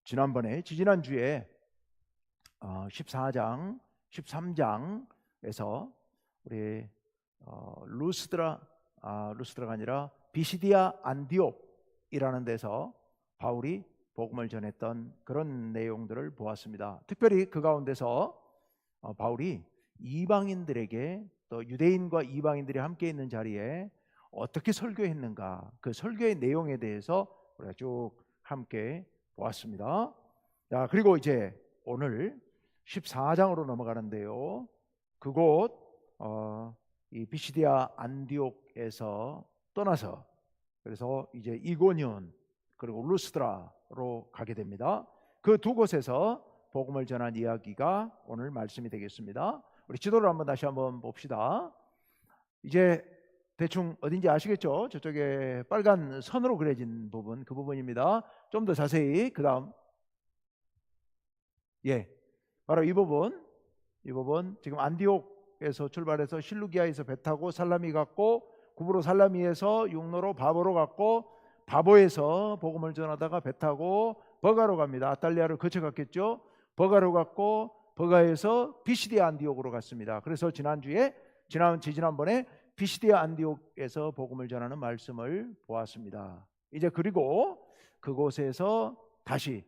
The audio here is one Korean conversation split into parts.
지지난주에 14장, 13장에서 우리 루스드라가 아니라 비시디아 안디옥이라는 데서 바울이 복음을 전했던 그런 내용들을 보았습니다. 특별히 그 가운데서 바울이 이방인들에게, 또 유대인과 이방인들이 함께 있는 자리에 어떻게 설교했는가, 그 설교의 내용에 대해서 우리가 쭉 함께 보았습니다. 자, 그리고 이제 오늘 14장으로 넘어가는데요, 그곳 이 비시디아 안디옥에서 떠나서 그래서 이제 이고니온 그리고 루스드라로 가게 됩니다. 그 두 곳에서 복음을 전한 이야기가 오늘 말씀이 되겠습니다. 우리 지도를 다시 한번 봅시다. 이제 대충 어딘지 아시겠죠? 저쪽에 빨간 선으로 그려진 부분, 그 부분입니다. 좀 더 자세히 그 다음, 바로 이 부분 지금 안디옥에서 출발해서 실루기아에서 배 타고 살라미 갔고, 구브로 살라미에서 육로로 바보로 갔고, 바보에서 복음을 전하다가 배 타고 버가로 갑니다. 아탈리아를 거쳐갔겠죠. 버가로 갔고, 버가에서 비시디아 안디옥으로 갔습니다. 그래서 지난번에 비시디아 안디옥에서 복음을 전하는 말씀을 보았습니다. 이제 그리고 그곳에서 다시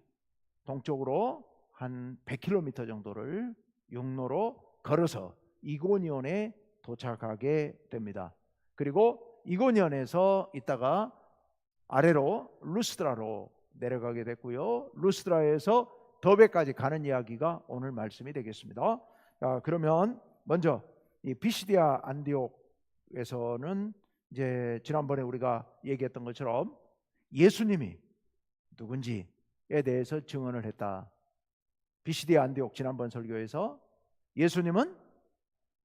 동쪽으로 한 100km 정도를 육로로 걸어서 이고니온에 도착하게 됩니다. 그리고 이고니온에서 있다가 아래로 루스드라로 내려가게 됐고요, 루스드라에서 더베까지 가는 이야기가 오늘 말씀이 되겠습니다. 그러면 먼저 이 비시디아 안디옥에서는 이제 지난번에 우리가 얘기했던 것처럼 예수님이 누군지에 대해서 증언을 했다. 비시디아 안디옥 지난번 설교에서 예수님은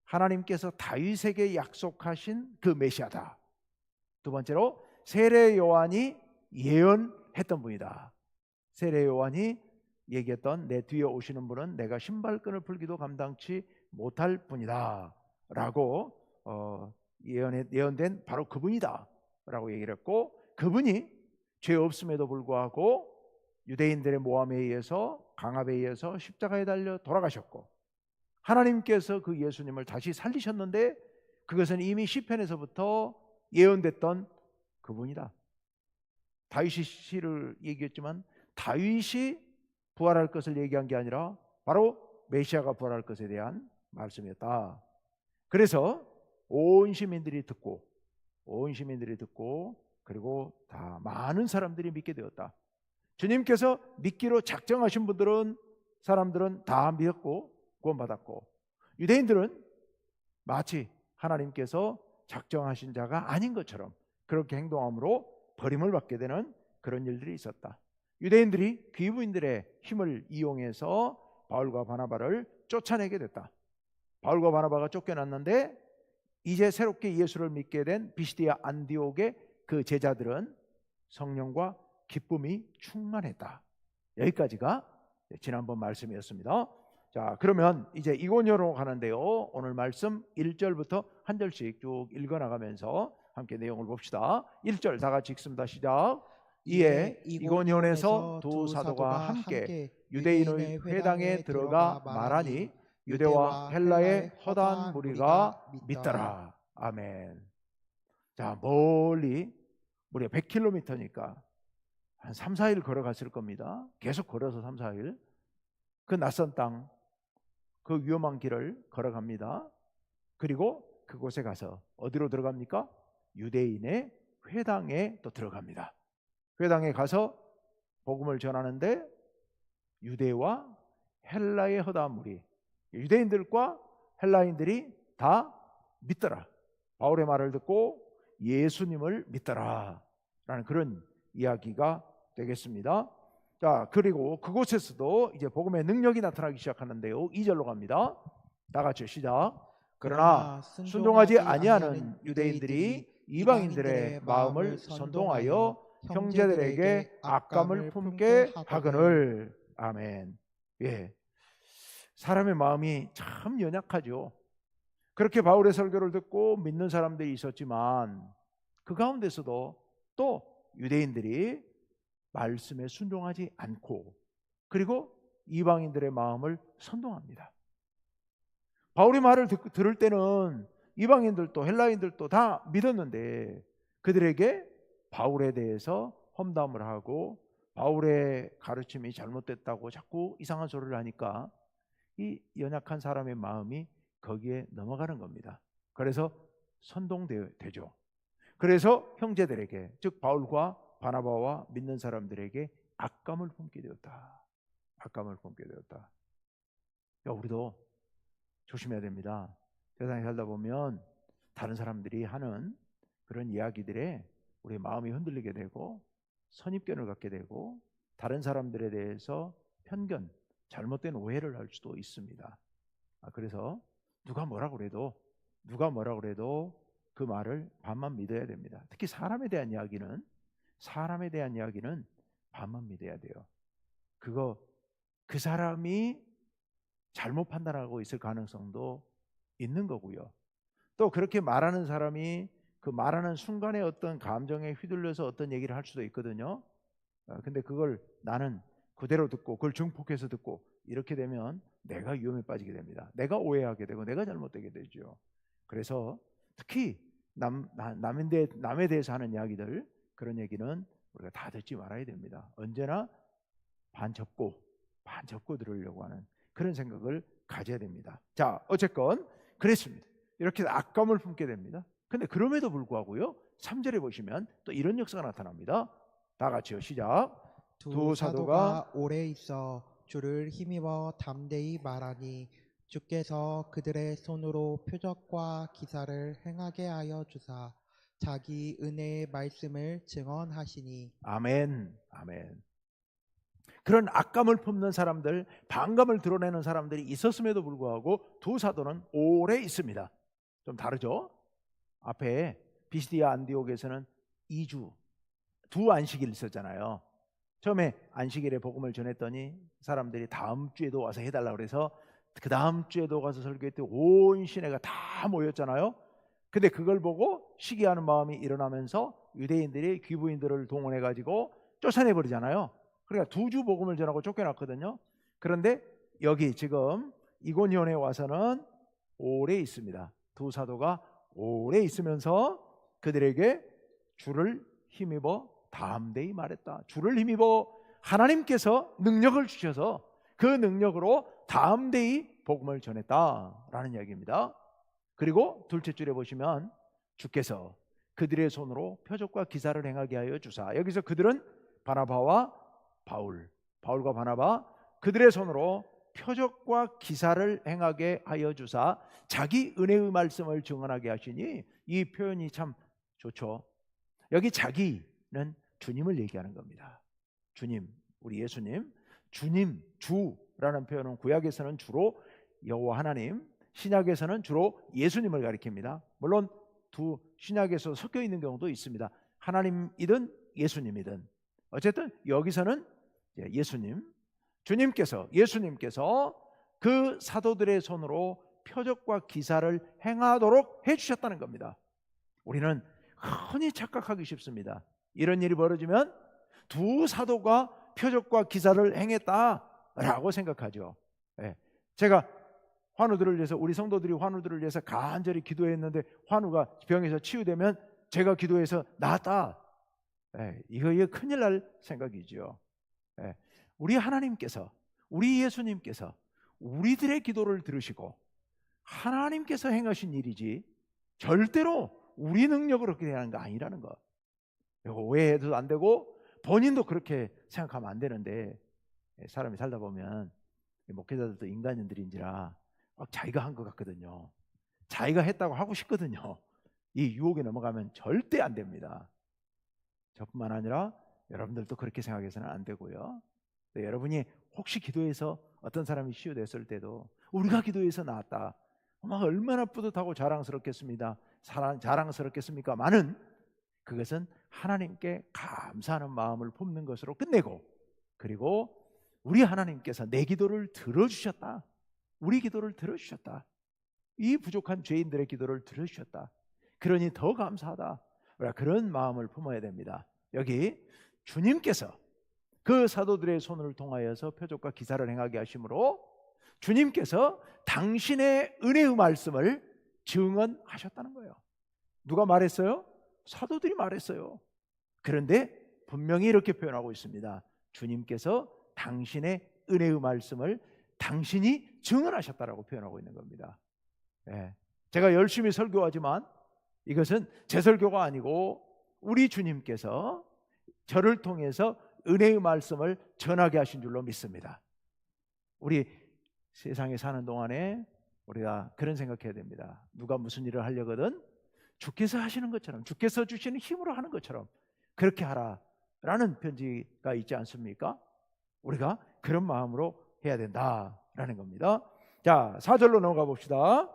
하나님께서 다윗에게 약속하신 그 메시아다. 두 번째로 세례 요한이 예언했던 분이다. 세례 요한이 얘기했던 내 뒤에 오시는 분은 내가 신발끈을 풀기도 감당치 못할 분이다 라고 예언된 바로 그분이다 라고 얘기를 했고, 그분이 죄 없음에도 불구하고 유대인들의 모함에 의해서, 강압에 의해서 십자가에 달려 돌아가셨고, 하나님께서 그 예수님을 다시 살리셨는데 그것은 이미 시편에서부터 예언됐던 그분이다. 다윗이 시를 얘기했지만 다윗이 부활할 것을 얘기한 게 아니라 바로 메시아가 부활할 것에 대한 말씀이었다. 그래서 온 시민들이 듣고 그리고 다 많은 사람들이 믿게 되었다. 주님께서 믿기로 작정하신 사람들은 다 믿었고 구원받았고, 유대인들은 마치 하나님께서 작정하신 자가 아닌 것처럼 그렇게 행동함으로 버림을 받게 되는 그런 일들이 있었다. 유대인들이 귀부인들의 힘을 이용해서 바울과 바나바를 쫓아내게 됐다. 바울과 바나바가 쫓겨났는데 이제 새롭게 예수를 믿게 된 비시디아 안디옥의 그 제자들은 성령과 기쁨이 충만했다. 여기까지가 지난번 말씀이었습니다. 자, 그러면 이제 이고니온으로 가는데요, 오늘 말씀 1절부터 한 절씩 쭉 읽어나가면서 함께 내용을 봅시다. 1절 다 같이 읽습니다. 시작. 이에 이고니온에서 두 사도가 함께 유대인의 회당에 들어가 말하니 유대와 헬라의 허다한 무리가 믿더라. 아멘. 자, 멀리 무려 100km니까 한 3, 4일 걸어갔을 겁니다. 계속 걸어서 3, 4일 그 낯선 땅, 그 위험한 길을 걸어갑니다. 그리고 그곳에 가서 어디로 들어갑니까? 유대인의 회당에 또 들어갑니다. 회당에 가서 복음을 전하는데 유대와 헬라의 허다한 무리, 유대인들과 헬라인들이 다 믿더라. 바울의 말을 듣고 예수님을 믿더라 라는 그런 이야기가 되겠습니다. 자, 그리고 그곳에서도 이제 복음의 능력이 나타나기 시작하는데요, 2절로 갑니다. 다 같이 시작. 그러나 순종하지 아니하는 유대인들이 이방인들의 마음을 선동하여 형제들에게 악감을 품게 하거늘. 아멘. 사람의 마음이 참 연약하죠. 그렇게 바울의 설교를 듣고 믿는 사람들이 있었지만 그 가운데서도 또 유대인들이 말씀에 순종하지 않고 그리고 이방인들의 마음을 선동합니다. 바울의 말을 들을 때는 이방인들도 헬라인들도 다 믿었는데 그들에게 바울에 대해서 험담을 하고 바울의 가르침이 잘못됐다고 자꾸 이상한 소리를 하니까 이 연약한 사람의 마음이 거기에 넘어가는 겁니다. 그래서 선동되죠. 그래서 형제들에게, 즉 바울과 바나바와 믿는 사람들에게 악감을 품게 되었다. 악감을 품게 되었다. 우리도 조심해야 됩니다. 세상에 살다 보면 다른 사람들이 하는 그런 이야기들에 우리의 마음이 흔들리게 되고 선입견을 갖게 되고 다른 사람들에 대해서 편견, 잘못된 오해를 할 수도 있습니다. 그래서 누가 뭐라고 그래도 그 말을 반만 믿어야 됩니다. 특히 사람에 대한 이야기는 반만 믿어야 돼요. 그 사람이 잘못 판단하고 있을 가능성도 있는 거고요. 또 그렇게 말하는 사람이 그 말하는 순간에 어떤 감정에 휘둘려서 어떤 얘기를 할 수도 있거든요. 근데 그걸 나는 그대로 듣고 그걸 증폭해서 듣고 이렇게 되면 내가 위험에 빠지게 됩니다. 내가 오해하게 되고 내가 잘못되게 되죠. 그래서 특히 남에 대해서 하는 이야기들, 그런 얘기는 우리가 다 듣지 말아야 됩니다. 언제나 반 접고 들으려고 하는 그런 생각을 가져야 됩니다. 자, 어쨌건 그랬습니다. 이렇게 악감을 품게 됩니다. 근데 그럼에도 불구하고요, 3절에 보시면 또 이런 역사가 나타납니다. 다 같이요, 시작. 두 사도가 오래 있어 주를 힘입어 담대히 말하니 주께서 그들의 손으로 표적과 기사를 행하게 하여 주사 자기 은혜의 말씀을 증언하시니. 아멘. 그런 악감을 품는 사람들, 반감을 드러내는 사람들이 있었음에도 불구하고 두 사도는 오래 있습니다. 좀 다르죠? 앞에 비시디아 안디옥에서는 2주, 두 안식일 있었잖아요. 처음에 안식일에 복음을 전했더니 사람들이 다음 주에도 와서 해달라고 그래서 그 다음 주에도 가서 설교했더니 온 시내가 다 모였잖아요. 근데 그걸 보고 시기하는 마음이 일어나면서 유대인들이 귀부인들을 동원해가지고 쫓아내버리잖아요. 그러니까 2주 복음을 전하고 쫓겨났거든요. 그런데 여기 지금 이고니온에 와서는 오래 있습니다. 두 사도가 오래 있으면서 그들에게 주를 힘입어 담대히 말했다. 주를 힘입어 하나님께서 능력을 주셔서 그 능력으로 담대히 복음을 전했다라는 이야기입니다. 그리고 둘째 줄에 보시면 주께서 그들의 손으로 표적과 기사를 행하게 하여 주사. 여기서 그들은 바나바와 바울과 바나바, 그들의 손으로 표적과 기사를 행하게 하여 주사 자기 은혜의 말씀을 증언하게 하시니, 이 표현이 참 좋죠. 여기 자기는 주님을 얘기하는 겁니다. 주님, 우리 예수님, 주님, 주라는 표현은 구약에서는 주로 여호와 하나님, 신약에서는 주로 예수님을 가리킵니다. 물론 두 신약에서 섞여 있는 경우도 있습니다. 하나님이든 예수님이든 어쨌든 여기서는 예수님께서 그 사도들의 손으로 표적과 기사를 행하도록 해주셨다는 겁니다. 우리는 흔히 착각하기 쉽습니다. 이런 일이 벌어지면 두 사도가 표적과 기사를 행했다라고 생각하죠. 제가 환우들을 위해서, 우리 성도들이 환우들을 위해서 간절히 기도했는데 환우가 병에서 치유되면 제가 기도해서 나았다. 이거 큰일 날 생각이죠. 우리 하나님께서, 우리 예수님께서 우리들의 기도를 들으시고 하나님께서 행하신 일이지 절대로 우리 능력으로 그렇게 되는 거 아니라는 거. 이거 오해해도 안 되고 본인도 그렇게 생각하면 안 되는데, 사람이 살다 보면 목회자들도 인간인들인지라 막 자기가 한 것 같거든요. 자기가 했다고 하고 싶거든요. 이 유혹에 넘어가면 절대 안 됩니다. 저뿐만 아니라 여러분들도 그렇게 생각해서는 안 되고요. 여러분이 혹시 기도해서 어떤 사람이 치유됐을 때도 우리가 기도해서 나았다, 얼마나 뿌듯하고 자랑스럽겠습니까? 많은 그것은 하나님께 감사하는 마음을 품는 것으로 끝내고, 그리고 우리 하나님께서 내 기도를 들어주셨다, 우리 기도를 들어주셨다, 이 부족한 죄인들의 기도를 들어주셨다, 그러니 더 감사하다, 그런 마음을 품어야 됩니다. 여기 주님께서 그 사도들의 손을 통하여서 표적과 기사를 행하게 하심으로 주님께서 당신의 은혜의 말씀을 증언하셨다는 거예요. 누가 말했어요? 사도들이 말했어요. 그런데 분명히 이렇게 표현하고 있습니다. 주님께서 당신의 은혜의 말씀을 당신이 증언하셨다라고 표현하고 있는 겁니다. 제가 열심히 설교하지만 이것은 제 설교가 아니고 우리 주님께서 저를 통해서 은혜의 말씀을 전하게 하신 줄로 믿습니다. 우리 세상에 사는 동안에 우리가 그런 생각해야 됩니다. 누가 무슨 일을 하려거든 주께서 하시는 것처럼, 주께서 주시는 힘으로 하는 것처럼 그렇게 하라라는 편지가 있지 않습니까? 우리가 그런 마음으로 해야 된다라는 겁니다. 자, 4절로 넘어가 봅시다.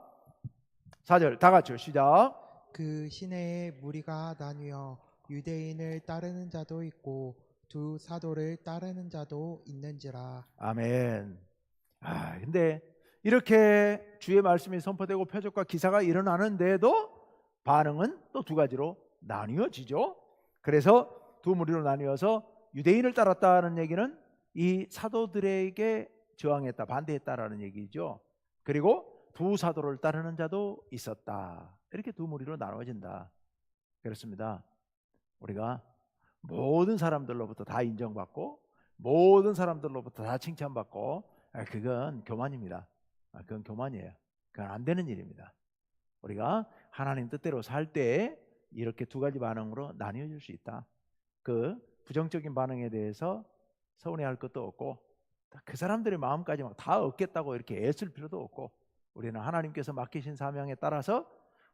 4절 다 같이요. 시작. 그 시내에 무리가 나뉘어 유대인을 따르는 자도 있고 두 사도를 따르는 자도 있는지라. 아멘. 근데 이렇게 주의 말씀이 선포되고 표적과 기사가 일어나는데도 반응은 또 두 가지로 나뉘어지죠. 그래서 두 무리로 나뉘어서 유대인을 따랐다는 얘기는 이 사도들에게 저항했다, 반대했다라는 얘기죠. 그리고 두 사도를 따르는 자도 있었다. 이렇게 두 무리로 나눠진다. 그렇습니다. 우리가 모든 사람들로부터 다 인정받고 모든 사람들로부터 다 칭찬받고 그건 교만입니다. 그건 교만이에요. 그건 안 되는 일입니다. 우리가 하나님 뜻대로 살 때 이렇게 두 가지 반응으로 나뉘어질 수 있다. 그 부정적인 반응에 대해서 서운해할 것도 없고 그 사람들의 마음까지 막 다 얻겠다고 이렇게 애쓸 필요도 없고 우리는 하나님께서 맡기신 사명에 따라서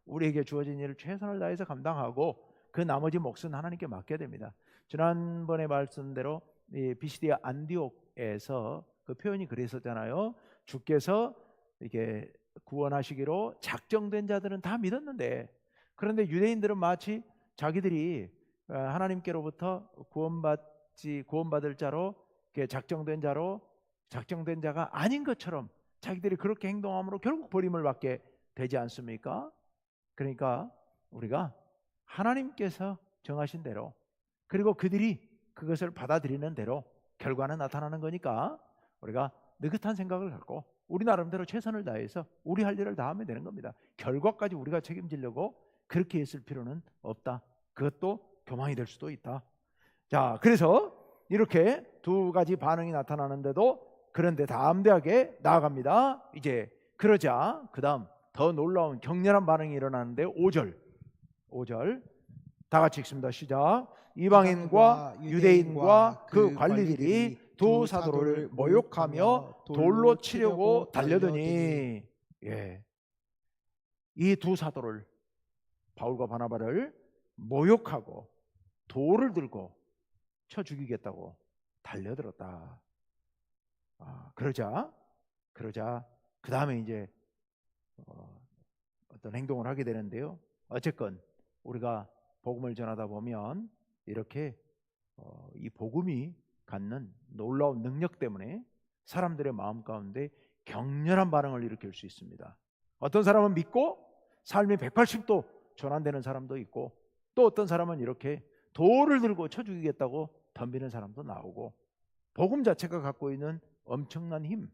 우리에게 주어진 일을 최선을 다해서 감당하고 그 나머지 몫은 하나님께 맡겨야 됩니다. 지난번에 말씀대로 이 비시디아 안디옥에서 그 표현이 그랬었잖아요. 주께서 이렇게 구원하시기로 작정된 자들은 다 믿었는데 그런데 유대인들은 마치 자기들이 하나님께로부터 구원받을 자로 작정된 자가 아닌 것처럼 자기들이 그렇게 행동함으로 결국 버림을 받게 되지 않습니까? 그러니까 우리가 하나님께서 정하신 대로 그리고 그들이 그것을 받아들이는 대로 결과는 나타나는 거니까 우리가 느긋한 생각을 갖고 우리 나름대로 최선을 다해서 우리 할 일을 다 하면 되는 겁니다. 결과까지 우리가 책임지려고 그렇게 했을 필요는 없다. 그것도 교만이 될 수도 있다. 자, 그래서 이렇게 두 가지 반응이 나타나는데도 그런데 담대하게 나아갑니다. 이제 그러자 그 다음 더 놀라운 격렬한 반응이 일어나는데 5절 다 같이 읽습니다. 시작. 이방인과 유대인과 그 관리들이 두 사도를 모욕하며 돌로 치려고 달려드니 이 두 사도를 바울과 바나바를 모욕하고 돌을 들고 쳐 죽이겠다고 달려들었다. 그러자 그 다음에 이제 어떤 행동을 하게 되는데요. 어쨌건 우리가 복음을 전하다 보면 이렇게 이 복음이 갖는 놀라운 능력 때문에 사람들의 마음 가운데 격렬한 반응을 일으킬 수 있습니다. 어떤 사람은 믿고 삶이 180도 전환되는 사람도 있고 또 어떤 사람은 이렇게 돌을 들고 쳐 죽이겠다고 덤비는 사람도 나오고 복음 자체가 갖고 있는 엄청난 힘,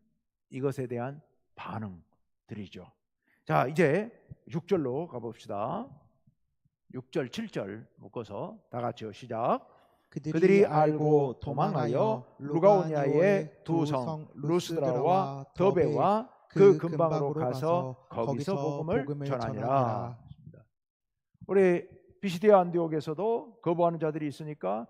이것에 대한 반응들이죠. 자, 이제 6절로 가봅시다. 6절, 7절 묶어서 다 같이요. 시작. 그들이 알고 도망하여 루가오니아의 두 성 루스드라와 더베와 그 근방으로 가서 거기서 복음을 전하니라. 우리 비시디아 안디옥에서도 거부하는 자들이 있으니까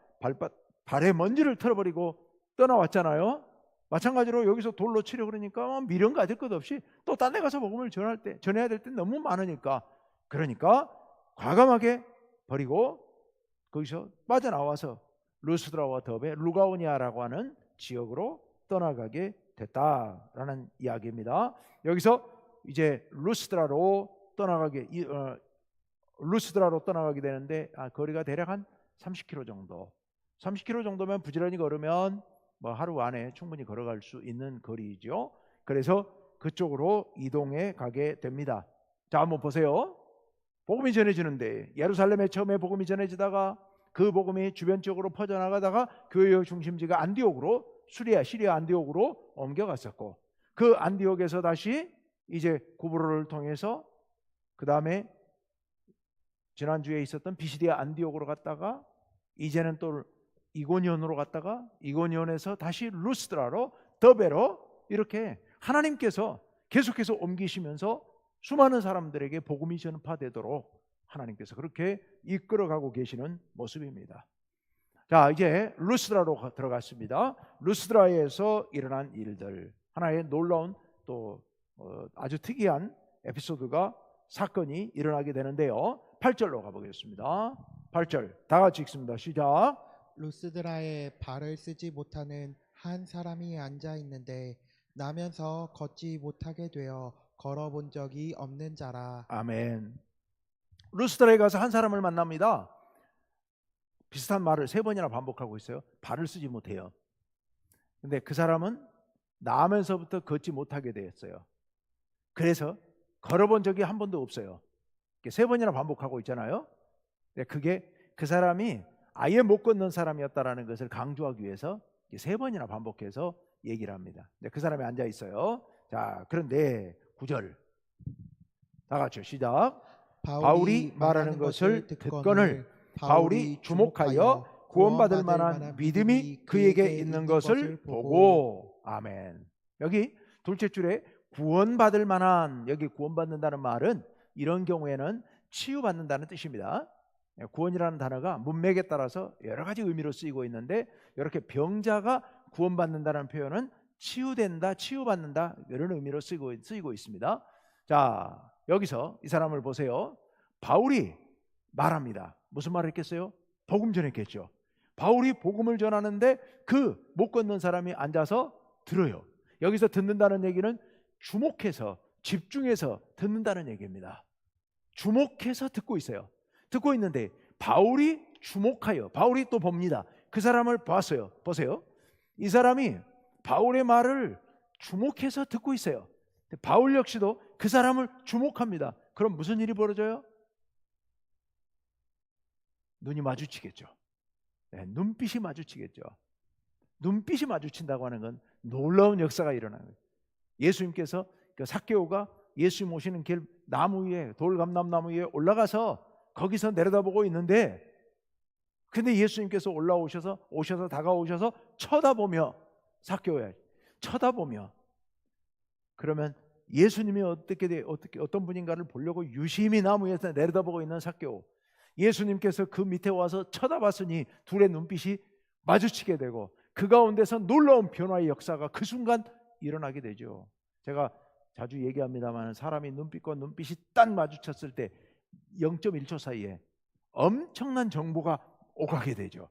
발에 먼지를 털어버리고 떠나왔잖아요. 마찬가지로 여기서 돌로 치려 그러니까 미련 가질 것 없이 또 딴 데 가서 복음을 전해야 될 때 너무 많으니까 그러니까 과감하게 버리고 거기서 빠져나와서 루스드라와 더베, 루가오니아라고 하는 지역으로 떠나가게 됐다라는 이야기입니다. 여기서 이제 루스드라로 떠나가게 되는데 거리가 대략 한 30km 정도. 30km 정도면 부지런히 걸으면 뭐 하루 안에 충분히 걸어갈 수 있는 거리죠. 그래서 그쪽으로 이동해 가게 됩니다. 자, 한번 보세요. 복음이 전해지는데 예루살렘에 처음에 복음이 전해지다가 그 복음이 주변적으로 퍼져나가다가 교회의 중심지가 안디옥으로 시리아 안디옥으로 옮겨갔었고, 그 안디옥에서 다시 이제 구브로를 통해서 그 다음에 지난주에 있었던 비시디아 안디옥으로 갔다가 이제는 또 이고니온으로 갔다가 이고니온에서 다시 루스드라로 더베로 이렇게 하나님께서 계속해서 옮기시면서 수많은 사람들에게 복음이 전파되도록 하나님께서 그렇게 이끌어가고 계시는 모습입니다. 자, 이제 루스드라로 들어갔습니다. 루스드라에서 일어난 일들, 하나의 놀라운 또 아주 특이한 에피소드가 사건이 일어나게 되는데요. 8절로 가보겠습니다. 8절 다 같이 읽습니다. 시작. 루스드라에 발을 쓰지 못하는 한 사람이 앉아 있는데 나면서 걷지 못하게 되어 걸어본 적이 없는 자라. 아멘. 루스드라에 가서 한 사람을 만납니다. 비슷한 말을 3번이나 반복하고 있어요. 발을 쓰지 못해요. 근데 그 사람은 나면서부터 걷지 못하게 되었어요. 그래서 걸어본 적이 한 번도 없어요. 3번이나 반복하고 있잖아요. 그게 그 사람이 아예 못 걷는 사람이었다라는 것을 강조하기 위해서 3번이나 반복해서 얘기를 합니다. 그 사람이 앉아 있어요. 자, 그런데 9절 다 같이 시작. 바울이 말하는 것을 듣거늘 바울이 주목하여 구원받을 만한 믿음이 그에게 있는 것을 보고. 아멘. 여기 둘째 줄에 구원받을 만한, 여기 구원받는다는 말은 이런 경우에는 치유받는다는 뜻입니다. 구원이라는 단어가 문맥에 따라서 여러 가지 의미로 쓰이고 있는데, 이렇게 병자가 구원받는다는 표현은 치유된다, 치유받는다, 이런 의미로 쓰이고 있습니다. 자, 여기서 이 사람을 보세요. 바울이 말합니다. 무슨 말을 했겠어요? 복음 전했겠죠. 바울이 복음을 전하는데 그 못 걷는 사람이 앉아서 들어요. 여기서 듣는다는 얘기는 주목해서 집중해서 듣는다는 얘기입니다. 주목해서 듣고 있어요. 듣고 있는데 바울이 주목하여, 바울이 또 봅니다. 그 사람을 봤어요. 보세요. 이 사람이 바울의 말을 주목해서 듣고 있어요. 바울 역시도 그 사람을 주목합니다. 그럼 무슨 일이 벌어져요? 눈이 마주치겠죠. 네, 눈빛이 마주치겠죠. 눈빛이 마주친다고 하는 건 놀라운 역사가 일어나는 거예요. 예수님께서 그 삭개오가 예수님 오시는 길 나무 위에, 돌감람나무 위에 올라가서 거기서 내려다보고 있는데, 근데 예수님께서 오셔서 다가오셔서 쳐다보며, 삭개오야 쳐다보며, 그러면 예수님이 어떤 분인가를 보려고 유심히 나무 위에서 내려다보고 있는 삭개오, 예수님께서 그 밑에 와서 쳐다봤으니 둘의 눈빛이 마주치게 되고 그 가운데서 놀라운 변화의 역사가 그 순간 일어나게 되죠. 제가 자주 얘기합니다만, 사람이 눈빛과 눈빛이 딱 마주쳤을 때 0.1초 사이에 엄청난 정보가 오가게 되죠.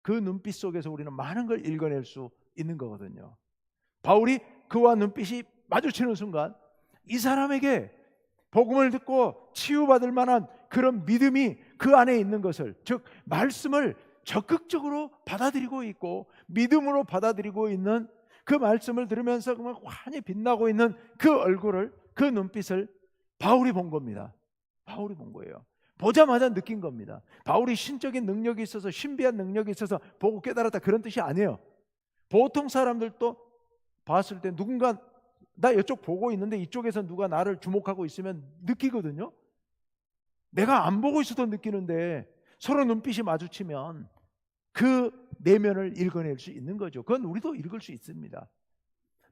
그 눈빛 속에서 우리는 많은 걸 읽어낼 수 있는 거거든요. 바울이 그와 눈빛이 마주치는 순간 이 사람에게 복음을 듣고 치유받을 만한 그런 믿음이 그 안에 있는 것을, 즉 말씀을 적극적으로 받아들이고 있고 믿음으로 받아들이고 있는 그 말씀을 들으면서 환히 빛나고 있는 그 얼굴을, 그 눈빛을 바울이 본 겁니다. 바울이 본 거예요. 보자마자 느낀 겁니다. 바울이 신적인 능력이 있어서, 신비한 능력이 있어서 보고 깨달았다, 그런 뜻이 아니에요. 보통 사람들도 봤을 때 누군가 나 이쪽 보고 있는데 이쪽에서 누가 나를 주목하고 있으면 느끼거든요. 내가 안 보고 있어도 느끼는데 서로 눈빛이 마주치면 그 내면을 읽어낼 수 있는 거죠. 그건 우리도 읽을 수 있습니다.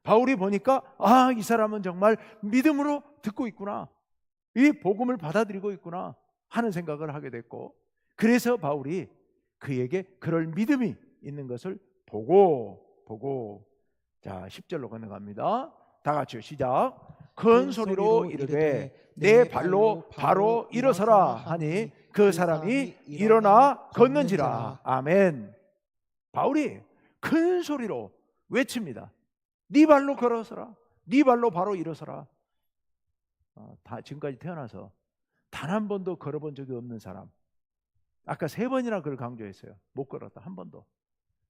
바울이 보니까 이 사람은 정말 믿음으로 듣고 있구나, 이 복음을 받아들이고 있구나 하는 생각을 하게 됐고, 그래서 바울이 그에게 그럴 믿음이 있는 것을 보고. 자, 10절로 건너갑니다. 다 같이요. 시작. 큰 소리로 이르되 내 발로 바로 일어서라 하니 그 사람이 일어나 걷는지라. 아멘. 바울이 큰 소리로 외칩니다. 네 발로 걸어서라, 네 발로 바로 일어서라. 지금까지 태어나서 단 한 번도 걸어본 적이 없는 사람, 아까 3번이나 그걸 강조했어요. 못 걸었다, 한 번도.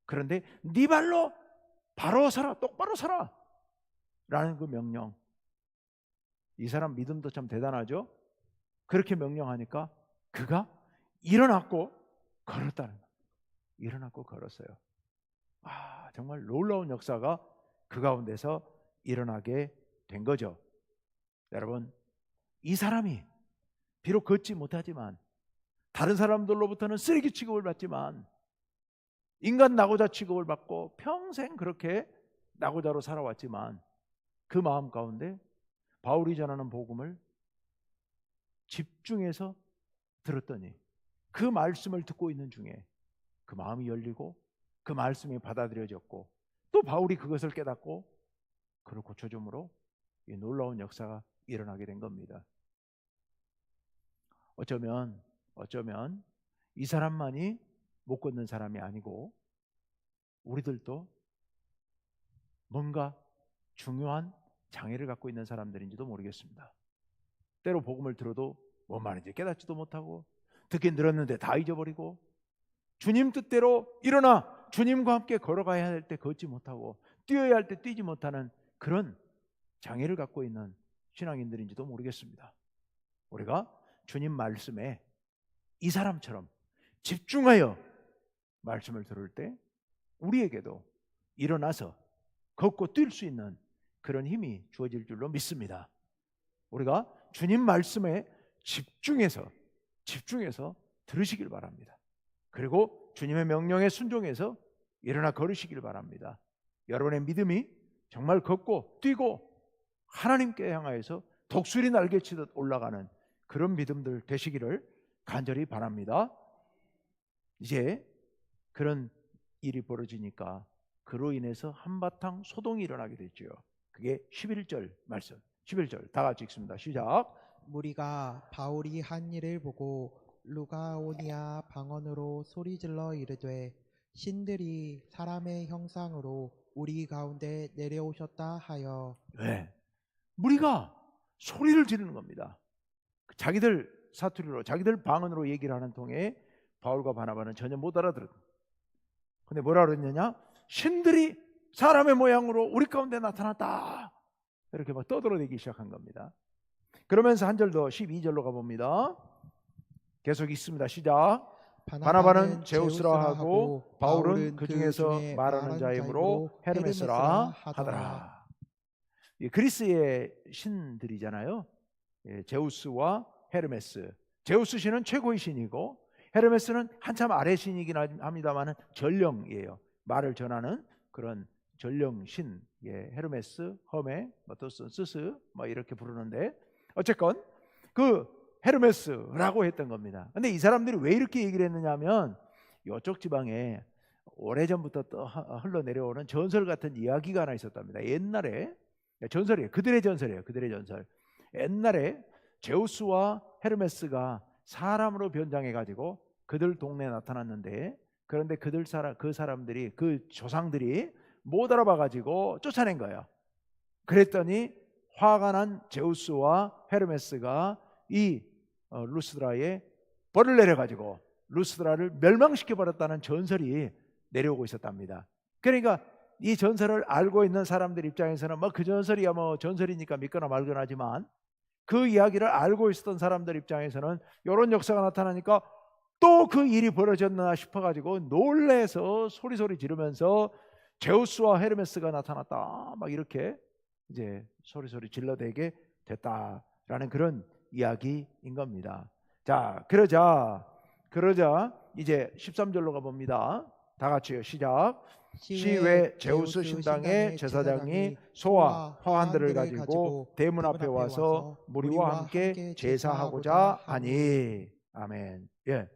그런데 네 발로 바로 서라, 똑바로 서라 라는 그 명령, 이 사람 믿음도 참 대단하죠. 그렇게 명령하니까 그가 일어났고 걸었다는 겁니다. 일어났고 걸었어요. 정말 놀라운 역사가 그 가운데서 일어나게 된 거죠. 여러분, 이 사람이 비록 걷지 못하지만, 다른 사람들로부터는 쓰레기 취급을 받지만, 인간 낙오자 취급을 받고 평생 그렇게 낙오자로 살아왔지만, 그 마음 가운데 바울이 전하는 복음을 집중해서 들었더니 그 말씀을 듣고 있는 중에 그 마음이 열리고 그 말씀이 받아들여졌고, 또 바울이 그것을 깨닫고 그를 고쳐줌으로 이 놀라운 역사가 일어나게 된 겁니다. 어쩌면 이 사람만이 못 걷는 사람이 아니고 우리들도 뭔가 중요한 장애를 갖고 있는 사람들인지도 모르겠습니다. 때로 복음을 들어도 뭔 말인지 깨닫지도 못하고, 듣긴 들었는데 다 잊어버리고, 주님 뜻대로 일어나 주님과 함께 걸어가야 할 때 걷지 못하고, 뛰어야 할 때 뛰지 못하는 그런 장애를 갖고 있는 신앙인들인지도 모르겠습니다. 우리가 주님 말씀에 이 사람처럼 집중하여 말씀을 들을 때 우리에게도 일어나서 걷고 뛸 수 있는 그런 힘이 주어질 줄로 믿습니다. 우리가 주님 말씀에 집중해서 들으시길 바랍니다. 그리고 주님의 명령에 순종해서 일어나 걸으시길 바랍니다. 여러분의 믿음이 정말 걷고 뛰고 하나님께 향하여서 독수리 날개치듯 올라가는 그런 믿음들 되시기를 간절히 바랍니다. 이제 그런 일이 벌어지니까 그로 인해서 한바탕 소동이 일어나게 됐죠. 그게 11절 말씀. 11절 다 같이 읽습니다. 시작. 무리가 바울이 한 일을 보고 루가오니아 방언으로 소리질러 이르되 신들이 사람의 형상으로 우리 가운데 내려오셨다 하여. 네. 무리가 소리를 지르는 겁니다. 자기들 사투리로, 자기들 방언으로 얘기를 하는 통에 바울과 바나바는 전혀 못 알아들었다. 근데 뭐라 그랬느냐? 신들이 사람의 모양으로 우리 가운데 나타났다. 이렇게 막 떠들어대기 시작한 겁니다. 그러면서 한 절 더 12절로 가봅니다. 계속 읽습니다. 시작. 바나바는 제우스라 하고 바울은 그 중에서 말하는 자의 이름으로 헤르메스라 하더라. 그리스의 신들이잖아요. 제우스와 헤르메스. 제우스 신은 최고의 신이고 헤르메스는 한참 아래 신이긴 합니다만 전령이에요. 말을 전하는 그런 전령신. 헤르메스, 허메, 스스 이렇게 부르는데, 어쨌건 그 헤르메스라고 했던 겁니다. 근데 이 사람들이 왜 이렇게 얘기를 했느냐 하면, 이쪽 지방에 오래전부터 또 흘러내려오는 전설 같은 이야기가 하나 있었답니다. 옛날에 전설이에요. 그들의 전설이에요. 그들의 전설. 옛날에 제우스와 헤르메스가 사람으로 변장해 가지고 그들 동네에 나타났는데, 그런데 그 사람들이, 그 조상들이 못 알아봐 가지고 쫓아낸 거예요. 그랬더니 화가 난 제우스와 헤르메스가 이 루스드라에 벌을 내려 가지고 루스드라를 멸망시켜 버렸다는 전설이 내려오고 있었답니다. 그러니까 이 전설을 알고 있는 사람들 입장에서는 그 전설이야 전설이니까 믿거나 말거나 하지만, 그 이야기를 알고 있었던 사람들 입장에서는 이런 역사가 나타나니까 또 그 일이 벌어졌나 싶어가지고 놀래서 소리 지르면서 제우스와 헤르메스가 나타났다 이렇게 이제 소리 질러대게 됐다라는 그런 이야기인 겁니다. 자, 그러자 이제 13절로 가봅니다. 다 같이요. 시작. 시외 제우스 신당의 제사장이 소와 화환들을 가지고 대문 앞에 와서 무리와 함께 제사하고자 하니. 아멘. 예.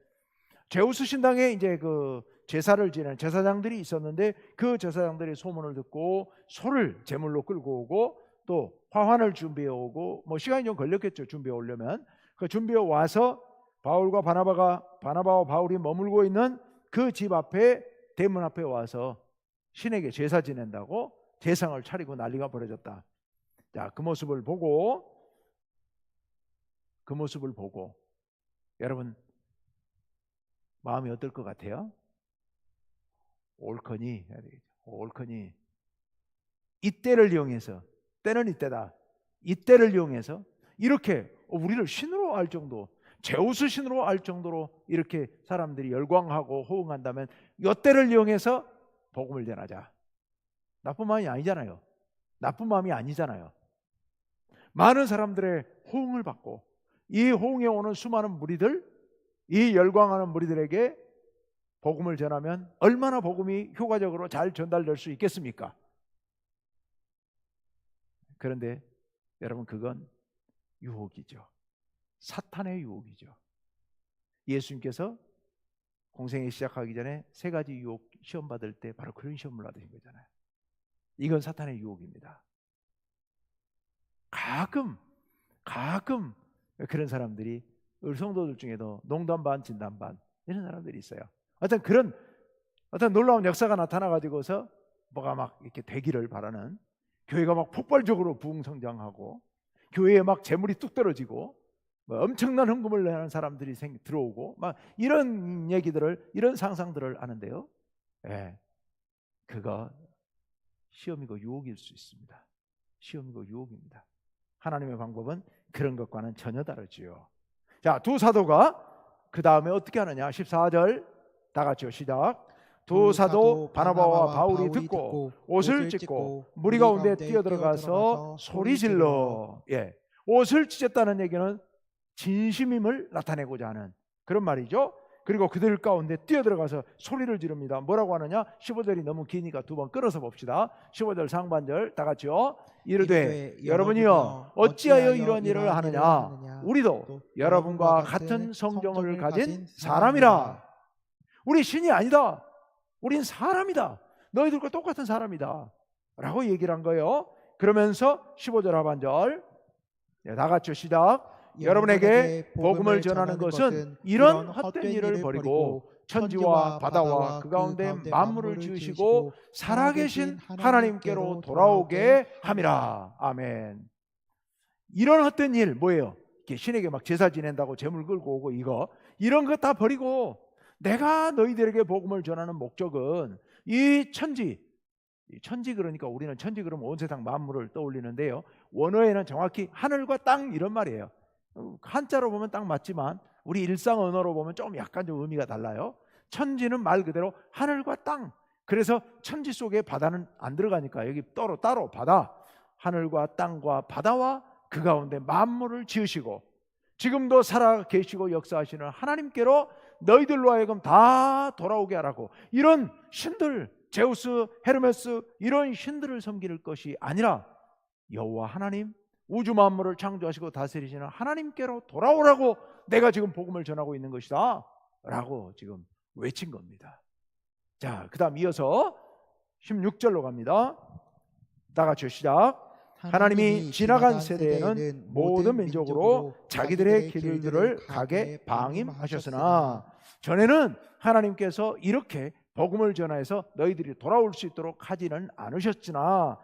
제우스 신당에 이제 그 제사를 지내는 제사장들이 있었는데, 그 제사장들이 소문을 듣고 소를 제물로 끌고 오고 또 화환을 준비해 오고, 시간이 좀 걸렸겠죠. 준비해 오려면. 그 준비해 와서 바울과 바나바와 바울이 머물고 있는 그 집 앞에, 대문 앞에 와서 신에게 제사 지낸다고 제상을 차리고 난리가 벌어졌다. 자, 그 모습을 보고 여러분 마음이 어떨 것 같아요? 옳거니 이때를 이용해서, 때는 이때다, 이때를 이용해서 이렇게 우리를 신으로 알 정도, 제우스 신으로 알 정도로 이렇게 사람들이 열광하고 호응한다면 이때를 이용해서 복음을 전하자. 나쁜 마음이 아니잖아요. 나쁜 마음이 아니잖아요. 많은 사람들의 호응을 받고 이 호응에 오는 수많은 무리들, 이 열광하는 무리들에게 복음을 전하면 얼마나 복음이 효과적으로 잘 전달될 수 있겠습니까? 그런데 여러분, 그건 유혹이죠. 사탄의 유혹이죠. 예수님께서 공생애 시작하기 전에 3가지 유혹 시험 받을 때 바로 그런 시험을 받으신 거잖아요. 이건 사탄의 유혹입니다. 가끔 그런 사람들이 우리 성도들 중에도 농담 반 진담 반 이런 사람들이 있어요. 어떤 놀라운 역사가 나타나 가지고서 뭐가 막 이렇게 되기를 바라는, 교회가 막 폭발적으로 부흥 성장하고 교회에 막 재물이 뚝 떨어지고 뭐 엄청난 헌금을 내는 사람들이 들어오고 막 이런 얘기들을, 이런 상상들을 하는데요. 예, 그거 시험이고 유혹일 수 있습니다. 시험이고 유혹입니다. 하나님의 방법은 그런 것과는 전혀 다르지요. 자, 두 사도가 그 다음에 어떻게 하느냐? 14절 다 같이요. 시작. 두 사도 바나바와 바울이 듣고 옷을 찢고 무리 가운데 뛰어들어가서 소리질러. 예, 옷을 찢었다는 얘기는 진심임을 나타내고자 하는 그런 말이죠. 그리고 그들 가운데 뛰어들어가서 소리를 지릅니다. 뭐라고 하느냐? 15절이 너무 기니까 2번 끊어서 봅시다. 15절 상반절 다 같이요. 이르되 여러분이여 어찌하여 이런 일을 하느냐? 우리도 여러분과 같은 성경을 가진 사람이라. 우리 신이 아니다. 우린 사람이다. 너희들과 똑같은 사람이다 라고 얘기를 한 거예요. 그러면서 15절 하반절 다 같이요. 시작. 여러분에게 복음을 전하는 것은 이런 헛된 일을 버리고 천지와 바다와 그 가운데 만물을 지으시고 살아계신 하나님께로 돌아오게 함이라. 아멘. 이런 헛된 일 뭐예요? 이렇게 신에게 막 제사 지낸다고 재물 끌고 오고 이런 거 다 버리고 내가 너희들에게 복음을 전하는 목적은 이 천지 그러니까 우리는 천지 그러면 온 세상 만물을 떠올리는데요. 원어에는 정확히 하늘과 땅 이런 말이에요. 한자로 보면 딱 맞지만 우리 일상 언어로 보면 좀 약간 좀 의미가 달라요. 천지는 말 그대로 하늘과 땅. 그래서 천지 속에 바다는 안 들어가니까 여기 따로 바다, 하늘과 땅과 바다와 그 가운데 만물을 지으시고 지금도 살아 계시고 역사하시는 하나님께로 너희들로 하여금 다 돌아오게 하라고. 이런 신들, 제우스, 헤르메스 이런 신들을 섬길 것이 아니라 여호와 하나님, 우주 만물을 창조하시고 다스리시는 하나님께로 돌아오라고 내가 지금 복음을 전하고 있는 것이다 라고 지금 외친 겁니다. 자, 그 다음 이어서 16절로 갑니다. 다 같이 시작. 하나님이 지나간 세대에는 모든 민족으로 자기들의 길들을 가게 방임하셨으나 전에는 하나님께서 이렇게 복음을 전하여서 너희들이 돌아올 수 있도록 하지는 않으셨으나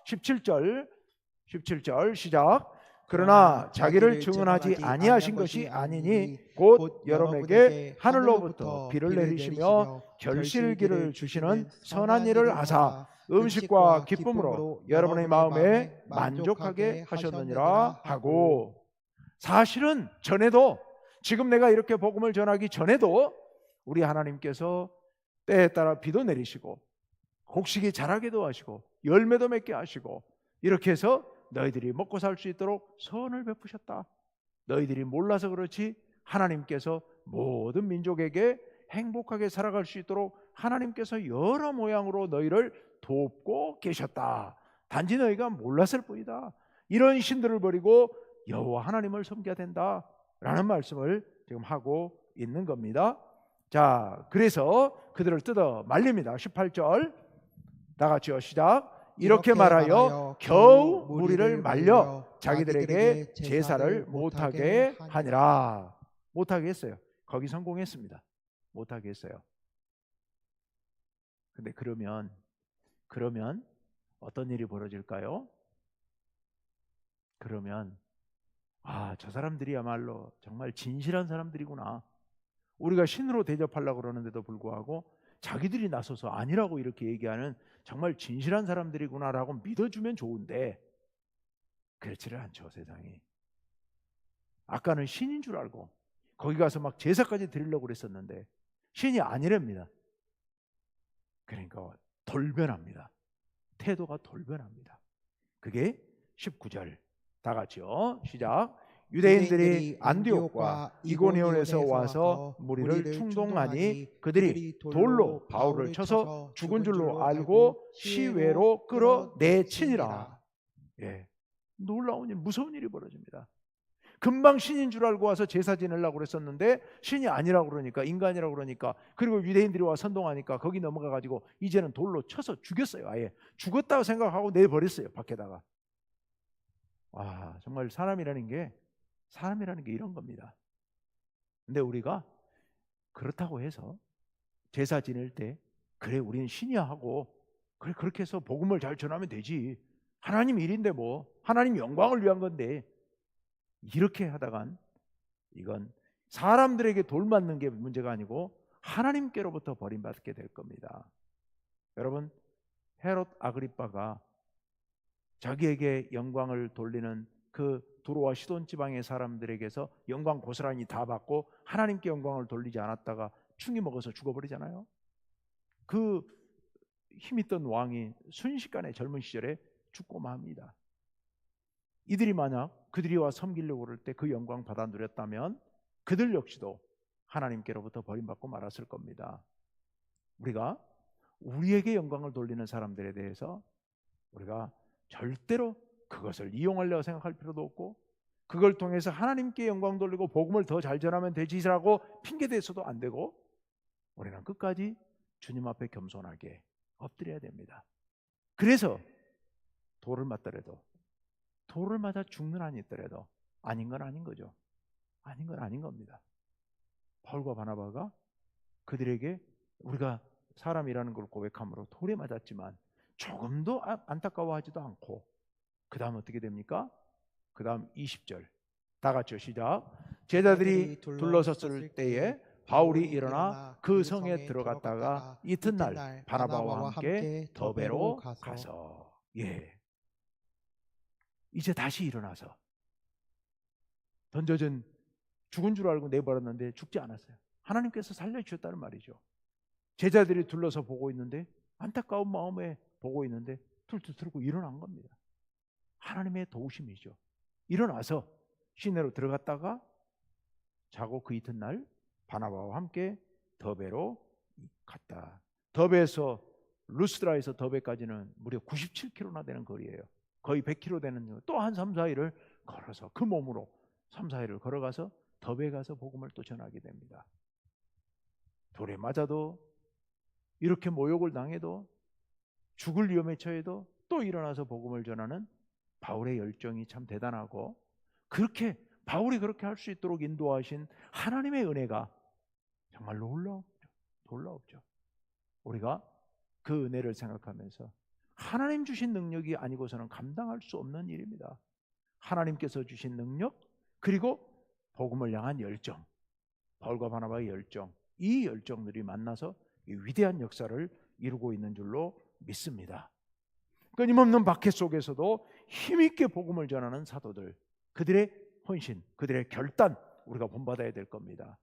17절 시작. 그러나 자기를 증언하지 아니하신 것이 아니니 곧 여러분에게 하늘로부터 비를 내리시며 결실기를 주시는 선한 일을 하사 음식과 기쁨으로 여러분의 마음에 만족하게 하셨느니라 하고. 사실은 전에도, 지금 내가 이렇게 복음을 전하기 전에도 우리 하나님께서 때에 따라 비도 내리시고 곡식이 자라게도 하시고 열매도 맺게 하시고 이렇게 해서 너희들이 먹고 살 수 있도록 선을 베푸셨다. 너희들이 몰라서 그렇지 하나님께서 모든 민족에게 행복하게 살아갈 수 있도록 하나님께서 여러 모양으로 너희를 돕고 계셨다. 단지 너희가 몰랐을 뿐이다. 이런 신들을 버리고 여호와 하나님을 섬겨야 된다 라는 말씀을 지금 하고 있는 겁니다. 자, 그래서 그들을 뜯어 말립니다. 18절 다 같이요. 시작. 이렇게 말하여 겨우 무리를 말려 자기들에게 제사를 못하게 하니라. 못하게 했어요. 거기 성공했습니다. 못하게 했어요. 근데 그러면 어떤 일이 벌어질까요? 그러면 저 사람들이야말로 정말 진실한 사람들이구나. 우리가 신으로 대접하려고 그러는데도 불구하고 자기들이 나서서 아니라고 이렇게 얘기하는 정말 진실한 사람들이구나라고 믿어주면 좋은데 그렇지를 않죠, 세상이. 아까는 신인 줄 알고 거기 가서 막 제사까지 드리려고 그랬었는데 신이 아니랍니다. 그러니까 돌변합니다. 태도가 돌변합니다. 그게 19절 다 같이요. 시작. 유대인들이 안디옥과 이고니온에서 와서 무리를 충동하니 그들이 돌로 바울을 쳐서 죽은 줄로 알고 시외로 끌어내치니라. 예, 놀라운 일, 무서운 일이 벌어집니다. 금방 신인 줄 알고 와서 제사 지내려고 그랬었는데 신이 아니라고 그러니까, 인간이라고 그러니까, 그리고 유대인들이 와 선동하니까 거기 넘어가 가지고 이제는 돌로 쳐서 죽였어요. 아예 죽었다고 생각하고 내버렸어요, 밖에다가. 와, 정말 사람이라는 게 이런 겁니다. 근데 우리가 그렇다고 해서 제사 지낼 때 그래 우리는 신이야 하고 그래 그렇게 해서 복음을 잘 전하면 되지, 하나님 일인데 뭐, 하나님 영광을 위한 건데, 이렇게 하다간 이건 사람들에게 돌 맞는 게 문제가 아니고 하나님께로부터 버림받게 될 겁니다. 여러분, 헤롯 아그리빠가 자기에게 영광을 돌리는 그 두로와 시돈 지방의 사람들에게서 영광 고스란히 다 받고 하나님께 영광을 돌리지 않았다가 충이 먹어서 죽어버리잖아요. 그 힘있던 왕이 순식간에 젊은 시절에 죽고 맙니다. 이들이 만약 그들이 와 섬기려고 그럴 때 그 영광 받아 누렸다면 그들 역시도 하나님께로부터 버림받고 말았을 겁니다. 우리가 우리에게 영광을 돌리는 사람들에 대해서 우리가 절대로 그것을 이용하려고 생각할 필요도 없고, 그걸 통해서 하나님께 영광 돌리고 복음을 더 잘 전하면 되지라고 핑계대서도 안 되고, 우리는 끝까지 주님 앞에 겸손하게 엎드려야 됩니다. 그래서 돌을 맞더라도, 돌을 맞아 죽는 한이 있더라도 아닌 건 아닌 거죠. 아닌 건 아닌 겁니다. 바울과 바나바가 그들에게 우리가 사람이라는 걸 고백함으로 돌에 맞았지만 조금도 안타까워하지도 않고, 그 다음 어떻게 됩니까? 그 다음 20절 다 같이요. 시작. 제자들이 둘러섰을 때에 바울이 일어나 그 성에 들어갔다가 이튿날 바나바와 함께 더베로 가서, 예, 이제 다시 일어나서 던져진 죽은 줄 알고 내버렸는데 죽지 않았어요. 하나님께서 살려주셨다는 말이죠. 제자들이 둘러서 보고 있는데, 안타까운 마음에 보고 있는데 툴툴 틀고 일어난 겁니다. 하나님의 도우심이죠. 일어나서 시내로 들어갔다가 자고 그 이튿날 바나바와 함께 더베로 갔다. 더베에서 루스드라에서 더베까지는 무려 97km나 되는 거리예요. 거의 100km 되는, 또 한 3, 4일을 걸어서 그 몸으로 3, 4일을 걸어가서 더베에 가서 복음을 또 전하게 됩니다. 돌에 맞아도, 이렇게 모욕을 당해도, 죽을 위험에 처해도 또 일어나서 복음을 전하는 바울의 열정이 참 대단하고, 그렇게 바울이 그렇게 할 수 있도록 인도하신 하나님의 은혜가 정말 놀라웠죠. 우리가 그 은혜를 생각하면서 하나님 주신 능력이 아니고서는 감당할 수 없는 일입니다. 하나님께서 주신 능력, 그리고 복음을 향한 열정, 바울과 바나바의 열정, 이 열정들이 만나서 이 위대한 역사를 이루고 있는 줄로 믿습니다. 끊임없는 박해 속에서도 힘있게 복음을 전하는 사도들, 그들의 헌신, 그들의 결단, 우리가 본받아야 될 겁니다.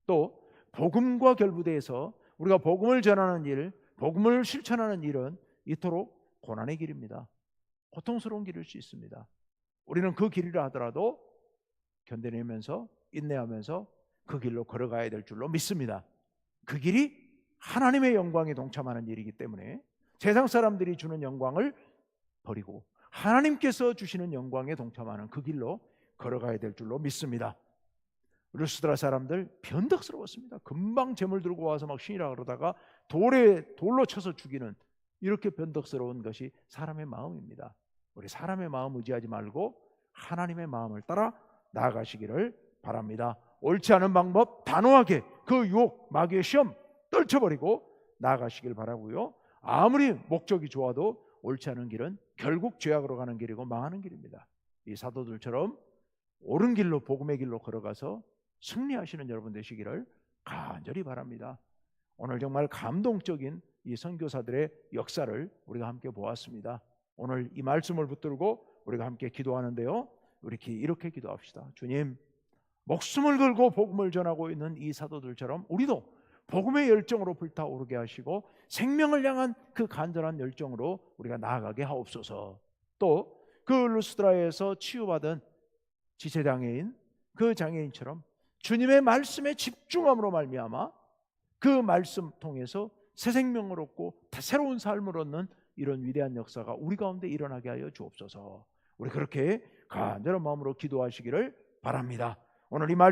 또 복음과 결부돼서 우리가 복음을 전하는 일, 복음을 실천하는 일은 이토록 고난의 길입니다. 고통스러운 길일 수 있습니다. 우리는 그 길이라 하더라도 견뎌내면서 인내하면서 그 길로 걸어가야 될 줄로 믿습니다. 그 길이 하나님의 영광에 동참하는 일이기 때문에 세상 사람들이 주는 영광을 버리고 하나님께서 주시는 영광에 동참하는 그 길로 걸어가야 될 줄로 믿습니다. 루스드라 사람들 변덕스러웠습니다. 금방 재물 들고 와서 막 신이라 그러다가 돌로 쳐서 죽이는, 이렇게 변덕스러운 것이 사람의 마음입니다. 우리 사람의 마음 의지하지 말고 하나님의 마음을 따라 나아가시기를 바랍니다. 옳지 않은 방법 단호하게 그 유혹, 마귀의 시험 떨쳐버리고 나아가시길 바라고요. 아무리 목적이 좋아도 옳지 않은 길은 결국 죄악으로 가는 길이고 망하는 길입니다. 이 사도들처럼 옳은 길로, 복음의 길로 걸어가서 승리하시는 여러분 되시기를 간절히 바랍니다. 오늘 정말 감동적인 이 선교사들의 역사를 우리가 함께 보았습니다. 오늘 이 말씀을 붙들고 우리가 함께 기도하는데요, 우리 이렇게 기도합시다. 주님, 목숨을 걸고 복음을 전하고 있는 이 사도들처럼 우리도 복음의 열정으로 불타오르게 하시고 생명을 향한 그 간절한 열정으로 우리가 나아가게 하옵소서. 또 그 루스드라에서 치유받은 지체장애인 그 장애인처럼 주님의 말씀에 집중함으로 말미암아 그 말씀 통해서 새 생명을 얻고 새로운 삶을 얻는 이런 위대한 역사가 우리 가운데 일어나게 하여 주옵소서. 우리 그렇게 간절한 마음으로 기도하시기를 바랍니다. 오늘 이 말